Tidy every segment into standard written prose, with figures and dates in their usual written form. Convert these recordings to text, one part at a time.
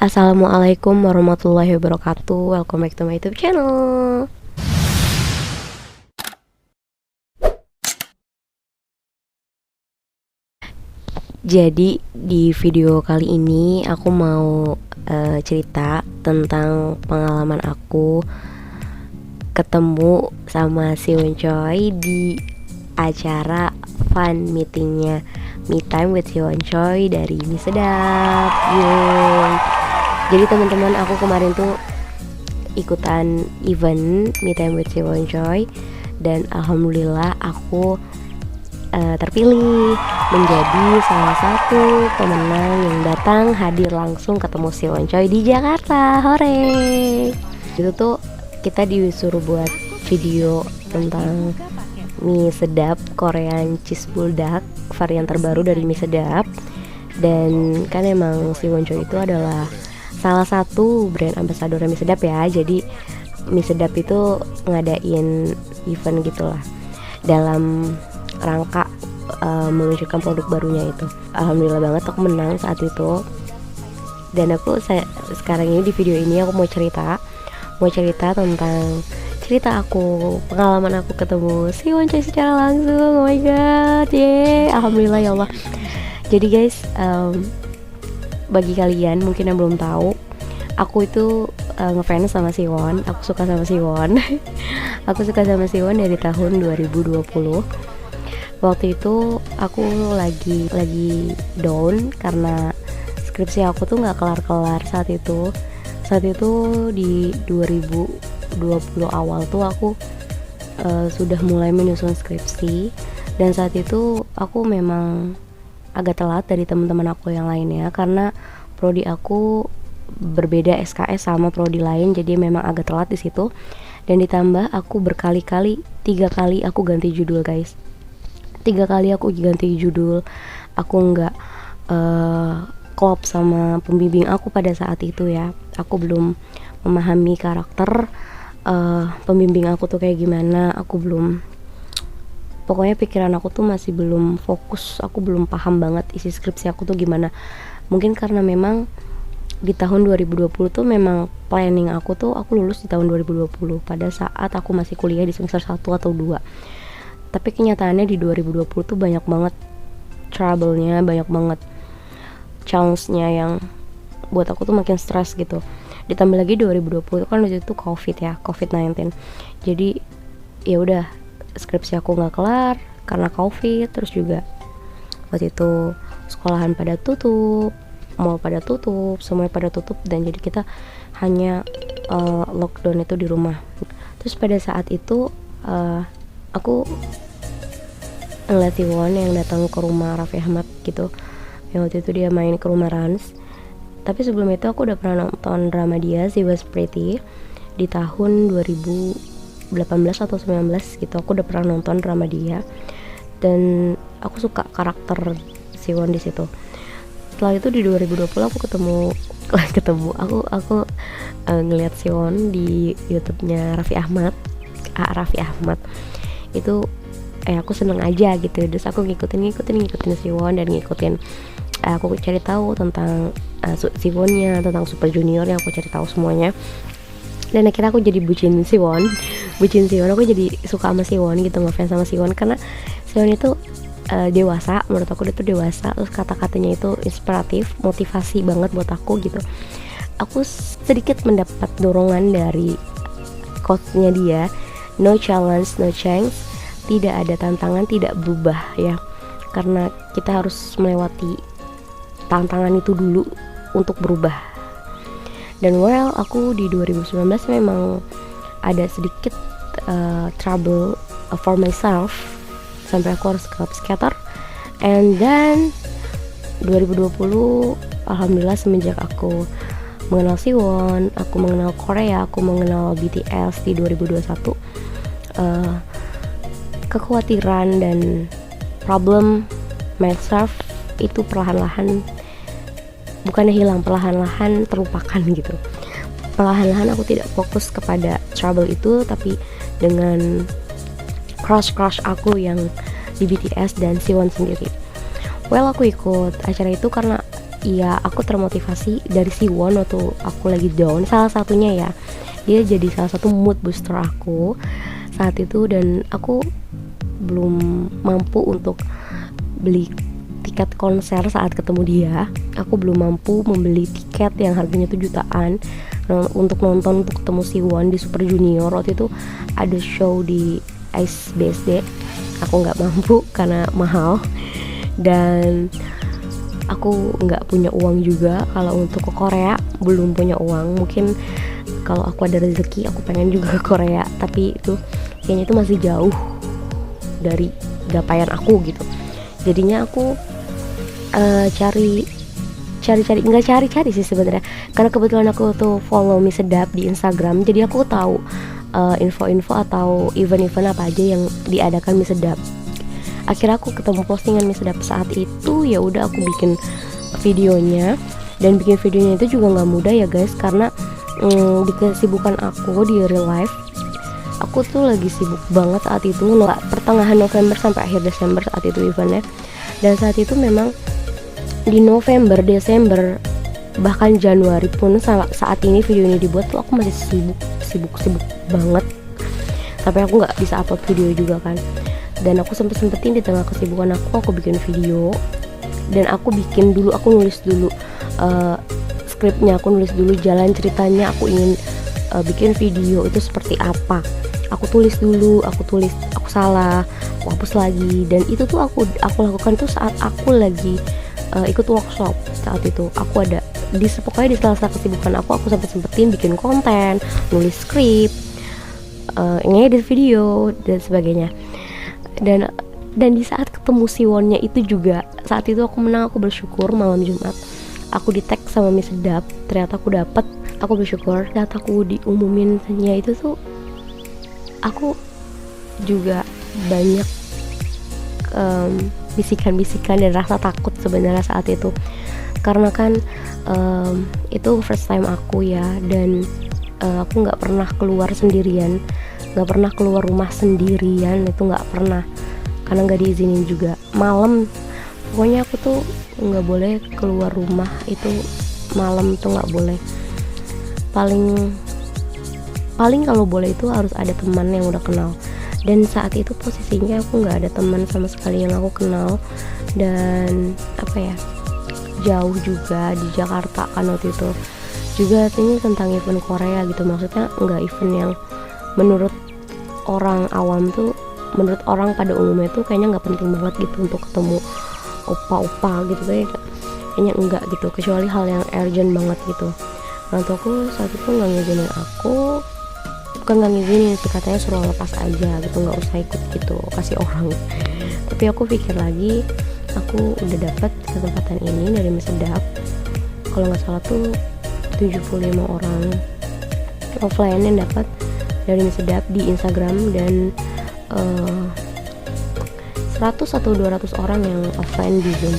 Assalamualaikum warahmatullahi wabarakatuh. Welcome back to my YouTube channel. Jadi di video kali ini aku mau cerita tentang pengalaman aku ketemu sama si Woncoy di acara fun meetingnya Me Time with si Woncoy dari Mi Sedap. Yeay. Jadi teman-teman, aku kemarin tuh ikutan event Me Time with si Woncoy dan alhamdulillah aku terpilih menjadi salah satu pemenang yang datang hadir langsung ketemu si Woncoy di Jakarta. Hore! Itu tuh kita disuruh buat video tentang mie sedap Korean cheese bulldog varian terbaru dari mie sedap. Dan kan emang si Woncoy itu adalah salah satu brand ambassador mie sedap ya. Jadi mie sedap itu ngadain event gitulah dalam rangka meluncurkan produk barunya itu. Alhamdulillah banget aku menang saat itu. Dan sekarang ini di video ini aku mau cerita tentang cerita aku, pengalaman aku ketemu si Woncoy secara langsung. Oh my god, alhamdulillah ya Allah. Jadi guys, bagi kalian mungkin yang belum tahu, aku itu ngefans sama si Won. Aku suka sama si Won. Aku suka sama si Won dari tahun 2020. Waktu itu aku lagi down karena skripsi aku tuh nggak kelar-kelar saat itu. Saat itu di 2020 awal tuh aku sudah mulai menyusun skripsi, dan saat itu aku memang agak telat dari teman-teman aku yang lainnya karena prodi aku berbeda SKS sama prodi lain, jadi memang agak telat di situ. Dan ditambah aku berkali-kali 3 kali aku ganti judul guys. 3 kali aku ganti judul. Aku nggak klop sama pembimbing aku pada saat itu ya. Aku belum memahami karakter pembimbing aku tuh kayak gimana. Pokoknya pikiran aku tuh masih belum fokus. Aku belum paham banget isi skripsi aku tuh gimana. Mungkin karena memang di tahun 2020 tuh memang planning aku tuh aku lulus di tahun 2020 pada saat aku masih kuliah di semester 1 atau 2. Tapi kenyataannya di 2020 tuh banyak banget trouble-nya, banyak banget challenge-nya yang buat aku tuh makin stres gitu. Ditambah lagi 2020 kan waktu itu COVID ya, COVID-19. Jadi ya udah, skripsi aku nggak kelar karena COVID. Terus juga waktu itu sekolahan pada tutup, mall pada tutup, semuanya pada tutup, dan jadi kita hanya lockdown itu di rumah. Terus pada saat itu aku ngeliat si Won yang datang ke rumah Raffi Ahmad gitu, yang waktu itu dia main ke rumah Rans. Tapi sebelum itu aku udah pernah nonton drama dia, She Was Pretty, di tahun 2018 atau 19 gitu. Aku udah pernah nonton drama dia dan aku suka karakter si Won di situ. Setelah itu di 2020 aku ketemu aku ngeliat si Won di YouTube-nya Raffi Ahmad. Raffi Ahmad itu aku seneng aja gitu. Terus aku ngikutin si Won dan aku cari tahu tentang si Wonnya, tentang Super Junior yang aku cari tahu semuanya. Dan akhirnya aku jadi bucin si Won. Aku jadi suka sama si Won gitu, ngefans sama si Won karena si Won itu dewasa. Menurut aku dia tuh dewasa, terus kata-katanya itu inspiratif, motivasi banget buat aku gitu. Aku sedikit mendapat dorongan dari quote-nya dia, no challenge, no change. Tidak ada tantangan, tidak berubah ya. Karena kita harus melewati tantangan itu dulu untuk berubah. Dan aku di 2019 memang ada sedikit trouble for myself sampai aku harus ke psikiater. And then 2020 alhamdulillah semenjak aku mengenal si Won, aku mengenal Korea, aku mengenal BTS di 2021, kekhawatiran dan problem myself itu perlahan-lahan bukannya hilang, perlahan-lahan terlupakan gitu. Perlahan-lahan aku tidak fokus kepada trouble itu, tapi dengan crush aku yang di BTS dan si Won sendiri. Aku ikut acara itu karena ya aku termotivasi dari Siwon waktu aku lagi down, salah satunya ya, dia jadi salah satu mood booster aku saat itu. Dan aku belum mampu untuk beli tiket konser saat ketemu dia. Aku belum mampu membeli tiket yang harganya tuh jutaan untuk nonton, untuk ketemu Siwon di Super Junior. Waktu itu ada show di Ice BSD, aku nggak mampu karena mahal, dan aku nggak punya uang juga kalau untuk ke Korea, belum punya uang. Mungkin kalau aku ada rezeki aku pengen juga ke Korea, tapi itu kayaknya itu masih jauh dari gapaian aku gitu. Jadinya aku cari nggak cari sih sebenarnya, karena kebetulan aku tuh follow Mie Sedap di Instagram, jadi aku tahu info-info atau event-event apa aja yang diadakan Mie Sedap. Akhirnya aku ketemu postingan Mie Sedap saat itu, ya udah aku bikin videonya. Dan bikin videonya itu juga nggak mudah ya guys, karena di kesibukan aku di real life, aku tuh lagi sibuk banget saat itu, pertengahan November sampai akhir Desember saat itu eventnya. Dan saat itu memang di November, Desember, bahkan Januari pun saat ini video ini dibuat tuh aku masih sibuk banget, sampai aku nggak bisa upload video juga kan. Dan aku sempetin di tengah kesibukan aku bikin video. Dan aku nulis dulu skripnya, aku nulis dulu jalan ceritanya, aku ingin bikin video itu seperti apa. Aku tulis dulu, aku salah, aku hapus lagi. Dan itu tuh aku lakukan tuh saat aku lagi ikut workshop. Saat itu aku ada pokoknya di sela-sela kesibukan aku sempetin bikin konten, nulis skrip, ngedit video dan sebagainya. Dan di saat ketemu Siwonnya itu juga, saat itu aku menang, aku bersyukur. Malam Jumat aku di tag sama Mie Sedap, ternyata aku dapet, aku bersyukur. Saat aku diumuminnya itu tuh aku juga banyak bisikan-bisikan dan rasa takut sebenarnya saat itu, karena kan itu first time aku ya. Dan aku nggak pernah keluar sendirian, nggak pernah keluar rumah sendirian, itu nggak pernah, karena nggak diizinin juga. Malam pokoknya aku tuh nggak boleh keluar rumah, itu malam tuh nggak boleh. Paling kalau boleh itu harus ada teman yang udah kenal. Dan saat itu posisinya aku nggak ada teman sama sekali yang aku kenal. Dan jauh juga di Jakarta kan waktu itu. Juga ini tentang event Korea gitu, maksudnya nggak event yang menurut orang awam tuh, menurut orang pada umumnya tuh kayaknya nggak penting banget gitu untuk ketemu opa-opa gitu, kayaknya enggak gitu, kecuali hal yang urgent banget gitu. Orang tuaku saat itu nggak ngizinin aku, bukan nggak ngizinin sih, katanya suruh lepas aja gitu, nggak usah ikut gitu, kasih orang. Tapi aku pikir lagi, aku udah dapat kesempatan ini dari Mie Sedap, kalau nggak salah tuh 75 orang offline yang dapat dari Mie Sedap di Instagram, dan 100 atau 200 orang yang offline di Zoom.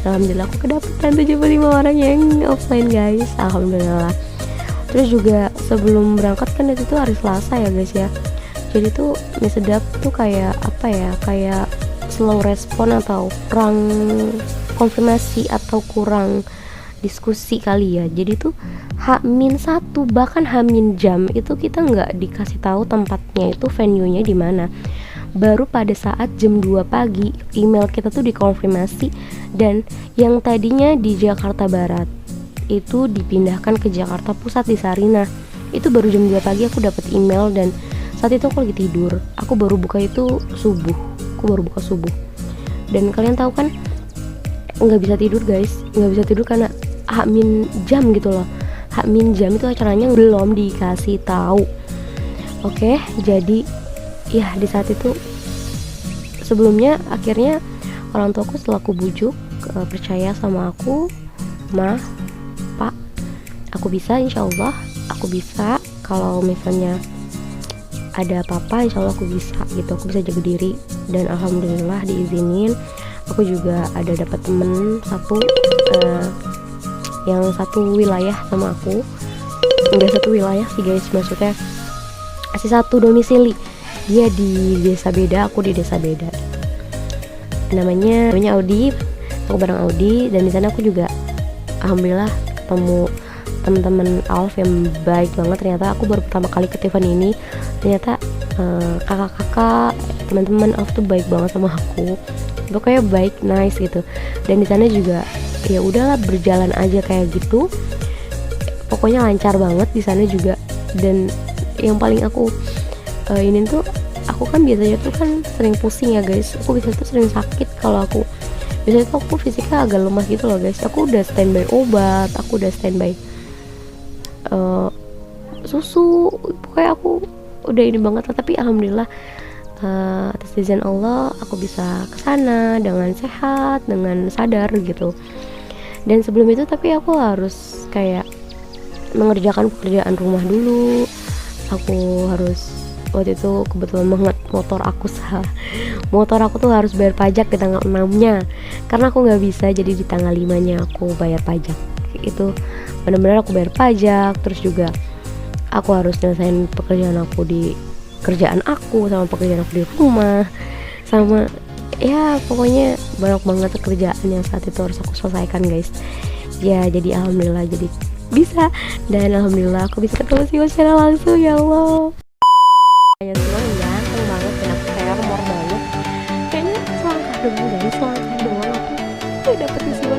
Alhamdulillah aku kedapatan 75 orang yang offline guys, alhamdulillah. Terus juga sebelum berangkat kan itu tuh hari Selasa ya guys ya, jadi tuh Mie Sedap tuh kayak kayak slow respon atau kurang konfirmasi atau kurang diskusi kali ya. Jadi tuh H-1 bahkan H- jam itu kita nggak dikasih tahu tempatnya itu, venue-nya di mana. Baru pada saat jam 2 pagi email kita tuh dikonfirmasi, dan yang tadinya di Jakarta Barat itu dipindahkan ke Jakarta Pusat di Sarinah. Itu baru jam 2 pagi aku dapat email, dan saat itu aku lagi tidur. Aku baru buka itu subuh. Dan kalian tahu kan, nggak bisa tidur guys, nggak bisa tidur karena H-jam gitu loh. H-jam itu acaranya belum dikasih tahu. Oke, jadi ya di saat itu, sebelumnya akhirnya orang tuaku setelah aku bujuk percaya sama aku, Ma, Pak, aku bisa, insya Allah aku bisa. Kalau misalnya ada apa-apa, insya Allah aku bisa gitu, aku bisa jaga diri. Dan alhamdulillah diizinin. Aku juga ada dapat temen satu yang satu wilayah sama aku, enggak satu wilayah sih guys, maksudnya masih satu domisili. Dia di desa beda, aku di desa beda. Namanya Audi. aku bareng Audi, dan di sana aku juga alhamdulillah ketemu teman-teman Alf yang baik banget. Ternyata aku baru pertama kali ke event ini, ternyata kakak-kakak teman-teman Alf tuh baik banget sama aku, pokoknya baik, nice gitu. Dan di sana juga ya udahlah, berjalan aja kayak gitu, pokoknya lancar banget di sana juga. Dan yang paling aku ini tuh, aku kan biasanya tuh kan sering pusing ya guys, aku biasanya tuh sering sakit kalau aku biasanya tuh aku fisiknya agak lemah gitu loh guys. Aku udah standby obat, aku udah standby susu, pokoknya aku udah ini banget lah. Tapi alhamdulillah atas izin Allah aku bisa kesana dengan sehat, dengan sadar gitu. Dan sebelum itu tapi aku harus kayak mengerjakan pekerjaan rumah dulu. Aku harus, waktu itu kebetulan banget motor aku tuh harus bayar pajak di tanggal 6-nya, karena aku nggak bisa jadi di tanggal 5-nya aku bayar pajak. Itu benar-benar aku bayar pajak. Terus juga aku harus nyelesain pekerjaan aku di kerjaan aku, sama pekerjaan aku di rumah, sama ya pokoknya banyak banget kerjaan yang saat itu harus aku selesaikan guys. Ya jadi alhamdulillah jadi bisa, dan alhamdulillah aku bisa ketemu Sio secara langsung. Ya Allah, ya Sio yang ganteng banget dan aku termor banget, kayaknya selangkah doang guys, selangkah doang aku dapet Sio.